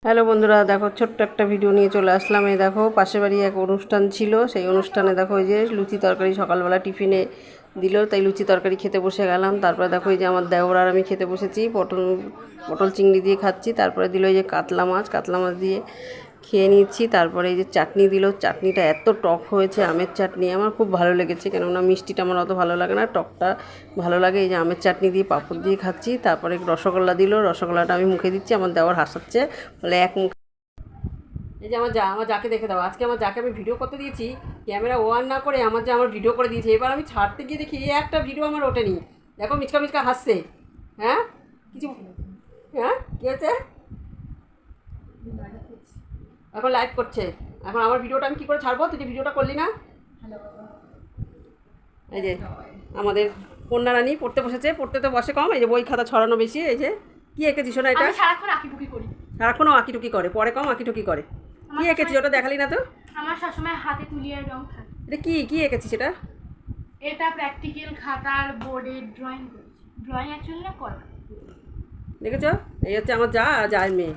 Hello বন্ধুরা, দেখো ছোট্ট একটা ভিডিও নিয়ে চলে আসলাম। এই দেখো পাশের বাড়ি এক অনুষ্ঠান ছিল, সেই অনুষ্ঠানে দেখো এই যে লুচি তরকারি সকালবেলা টিফিনে দিল, তাই লুচি তরকারি খেতে বসে গেলাম। তারপরে দেখো এই যে আমার দেওর আর আমি খেতে বসেছি, পটল পটল চিংড়ি দিয়ে খাচ্ছি। তারপরে দিল এই যে কাতলা মাছ দিয়ে খেয়ে নিচ্ছি। তারপরে এই যে চাটনি দিল, চাটনিটা এত টক হয়েছে, আমের চাটনি আমার খুব ভালো লেগেছে, কেননা মিষ্টিটা আমার অত ভালো লাগে না, টকটা ভালো লাগে। এই যে আমের চাটনি দিয়ে পাঁপড় দিয়ে খাচ্ছি। তারপরে রসগোল্লা দিল, রসগোল্লাটা আমি মুখে দিচ্ছি, আমার দেওর হাসাচ্ছে, বলে এক মুখ। এই যে আমার যাকে দেখে দাও, আজকে আমার যাকে আমি ভিডিও করতে দিয়েছি, ক্যামেরা ওয়ান না করে আমার ভিডিও করে দিয়েছে। এবার আমি ছাড়তে গিয়ে দেখি এই একটা ভিডিও আমার ওঠেনি। দেখো মিচকা মিচকা হাসছে। হ্যাঁ কিছু, হ্যাঁ কী হয়েছে? এখন লাইভ করছে। এখন আমার ভিডিওটা আমি কী করে ছাড়বো? তুই যে ভিডিওটা করলি না। এই যে আমাদের কন্যা রানী পড়তে বসেছে, পড়তে তো বসে কম, এই যে বই খাতা ছড়ানো বেশি। এই যে কি এঁকেছিস না? এটা সারাক্ষণ আঁকিটুকি করি, সারাক্ষণও আঁকিটুকি করে, পরে কম আঁকিটুকি করে। কি এঁকেছিস ওটা দেখালি না তো? আমার সবসময় হাতে তুলিয়ার রং থাকে। এটা কি এঁকেছিস এটা? এটা প্র্যাকটিক্যাল খাতার বোর্ডে ড্রয়িং করেছি। ড্রয়িং অ্যাকচুয়ালি না করা। দেখেছ? এই হচ্ছে আমার যা আর যায় মেয়ে।